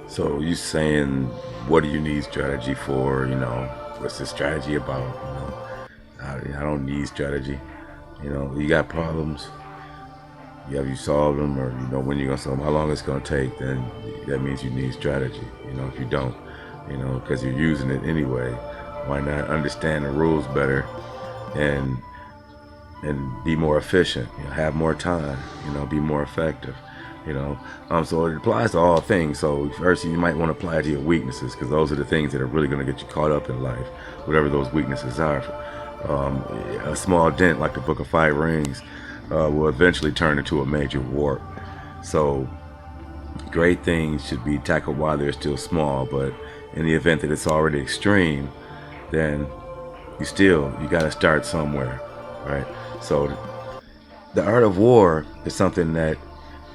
So you saying, what do you need strategy for? What's the strategy about? I don't need strategy. You got problems. Have you solved them, or when you're gonna solve them, how long it's gonna take? Then that means you need strategy. If you don't, because you're using it anyway, why not understand the rules better and be more efficient? Have more time. Be more effective. So it applies to all things. So first, you might want to apply it to your weaknesses, because those are the things that are really going to get you caught up in life, whatever those weaknesses are. A small dent, like the Book of Five Rings, will eventually turn into a major warp. So great things should be tackled while they're still small, but in the event that it's already extreme, then you got to start somewhere, right? So the art of war is something that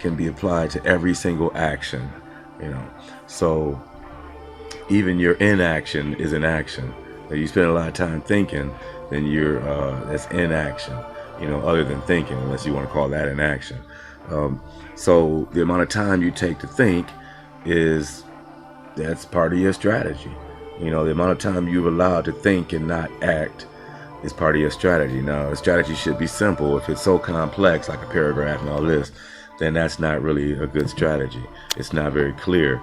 can be applied to every single action. So even your inaction is an action. If you spend a lot of time thinking, then that's inaction. Other than thinking, unless you want to call that an action. So the amount of time you take to think that's part of your strategy. The amount of time you've allowed to think and not act is part of your strategy. Now, a strategy should be simple. If it's so complex, like a paragraph and all this, then that's not really a good strategy. It's not very clear.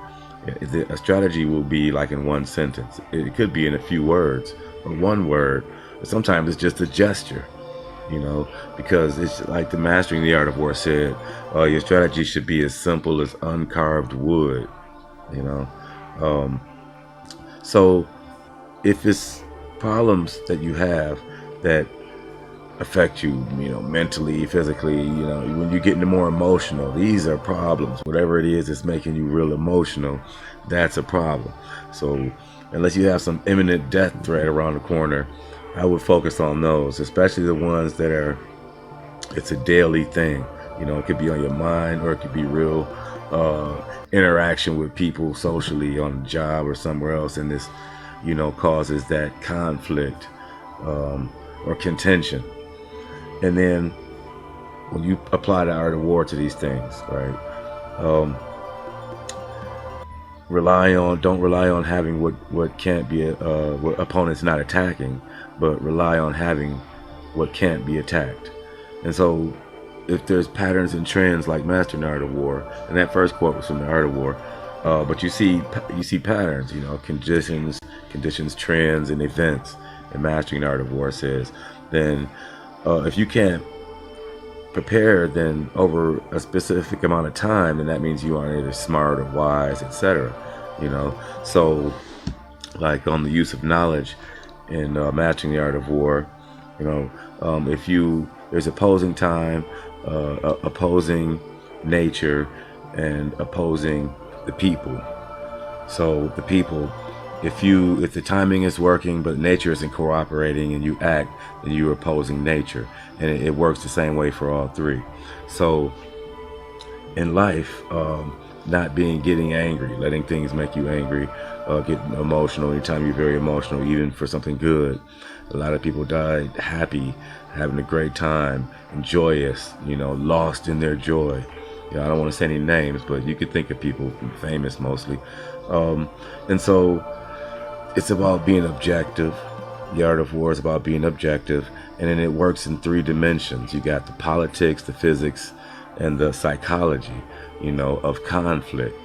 A strategy will be like in one sentence. It could be in a few words or one word, but sometimes it's just a gesture. Because it's like the Mastering the Art of War said, your strategy should be as simple as uncarved wood. So if it's problems that you have that affect you, mentally, physically, when you get into more emotional, these are problems. Whatever it is that's making you real emotional, that's a problem. So unless you have some imminent death threat around the corner, I would focus on those, especially the ones that it's a daily thing. It could be on your mind, or it could be real interaction with people socially on a job or somewhere else, and this, causes that conflict or contention. And then when you apply the art of war to these things, right? Don't rely on having what can't be what opponents not attacking, but rely on having what can't be attacked. And so if there's patterns and trends like Mastering the Art of War, and that first quote was from the Art of War, but you see patterns, conditions, trends, and events. And Mastering the Art of War says, then if you can't prepare then over a specific amount of time, then that means you aren't either smart or wise, etc. So like on the use of knowledge in Mastering the Art of War, if there's opposing time, opposing nature, and opposing the people. So the people, if the timing is working but nature isn't cooperating and you act, then you're opposing nature, and it works the same way for all three. So in life, getting angry, letting things make you angry, getting emotional anytime you're very emotional, even for something good. A lot of people died happy, having a great time, and joyous, lost in their joy. I don't want to say any names, but you could think of people famous mostly. And so it's about being objective. The Art of War is about being objective, and then it works in three dimensions. You got the politics, the physics, and the psychology, of conflict,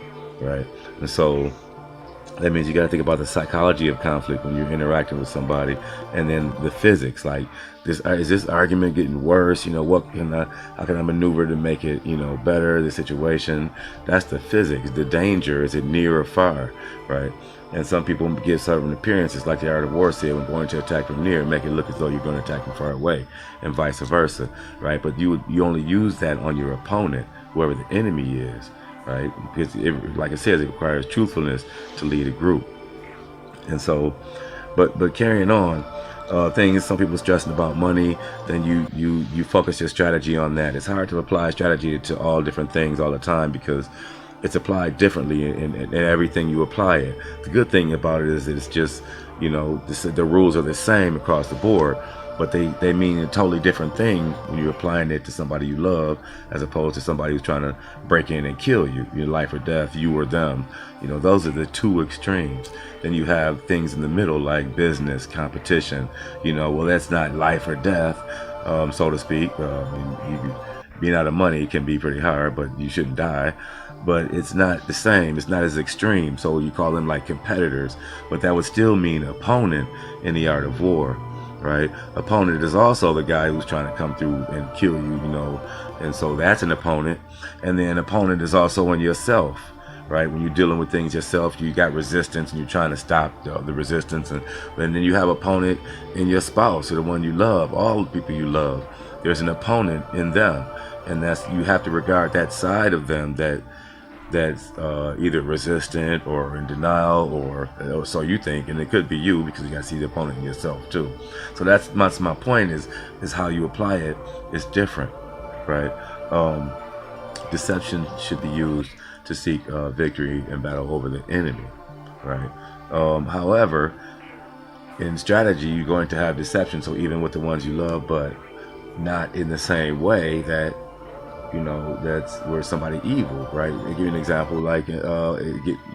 right? And so that means you got to think about the psychology of conflict when you're interacting with somebody, and then the physics, like is this argument getting worse? How can I maneuver to make it, better, the situation? That's the physics. The danger, is it near or far, right? And some people give certain appearances, like the Art of War said, when going to attack from near, make it look as though you're going to attack from far away, and vice versa, right? But you only use that on your opponent, whoever the enemy is, right? Because like it says, it requires truthfulness to lead a group. And so, but carrying on, things, some people stressing about money, then you focus your strategy on that. It's hard to apply strategy to all different things all the time, because it's applied differently in everything you apply it. The good thing about it is that it's just, the rules are the same across the board. but they mean a totally different thing when you're applying it to somebody you love, as opposed to somebody who's trying to break in and kill you. Your life or death, you or them. Those are the two extremes. Then you have things in the middle like business, competition. Well, that's not life or death, so to speak. Being out of money can be pretty hard, but you shouldn't die. But it's not the same. It's not as extreme. So you call them like competitors, but that would still mean opponent in the art of war, right? Opponent is also the guy who's trying to come through and kill you, and so that's an opponent. And then opponent is also in yourself, right? When you're dealing with things yourself, you got resistance and you're trying to stop the resistance. And then you have opponent in your spouse, or the one you love, all the people you love. There's an opponent in them. And you have to regard that side of them that's either resistant or in denial, or so you think, and it could be you, because you got to see the opponent in yourself too. So that's my point is how you apply it is different, right? Deception should be used to seek victory and battle over the enemy, right? However, in strategy, you're going to have deception, so even with the ones you love, but not in the same way that that's where somebody evil, right? I'll give you an example, like you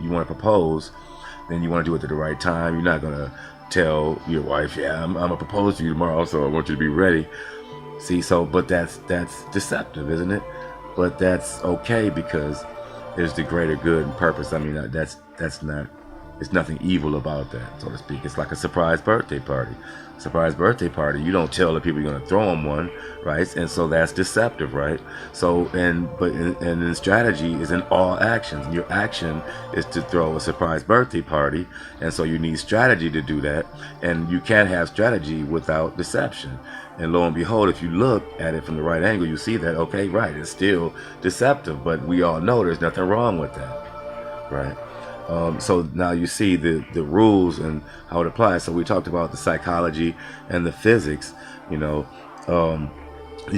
want to propose, then you want to do it at the right time. You're not gonna tell your wife, yeah, I'm gonna propose to you tomorrow, so I want you to be ready. See, but that's deceptive, isn't it? But that's okay, because there's the greater good and purpose. I mean, that's not, there's nothing evil about that, so to speak. It's like a surprise birthday party. Surprise birthday party, you don't tell the people you're going to throw them one, right? And so that's deceptive, right? So and in strategy is in all actions. Your action is to throw a surprise birthday party, and so you need strategy to do that. And you can't have strategy without deception. And lo and behold, if you look at it from the right angle, you see that, okay, right, it's still deceptive, but we all know there's nothing wrong with that, right? So now you see the rules and how it applies. So we talked about the psychology and the physics, you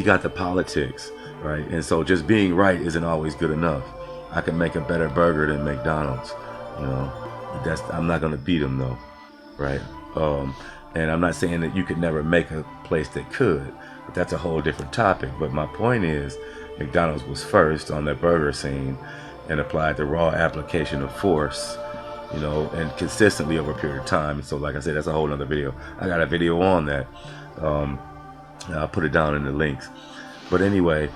got the politics, right? And so just being right isn't always good enough. I can make a better burger than McDonald's, I'm not going to beat them though, right? And I'm not saying that you could never make a place that could, but that's a whole different topic. But my point is, McDonald's was first on that burger scene and applied the raw application of force, and consistently over a period of time. And so, like I said, that's a whole other video. I got a video on that. I'll put it down in the links. But anyway,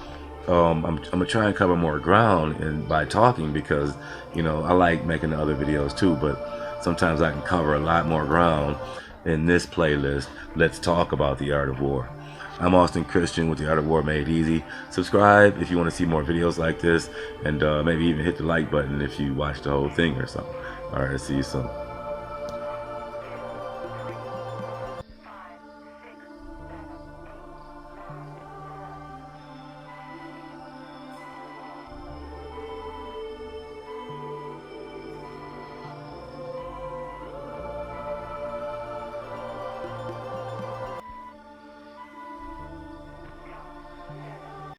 I'm gonna try and cover more ground by talking, because I like making the other videos too, but sometimes I can cover a lot more ground in this playlist. Let's talk about the art of war. I'm Austin Christian with the Art of War Made Easy. Subscribe if you want to see more videos like this, and maybe even hit the like button if you watch the whole thing or something. All right, I'll see you soon.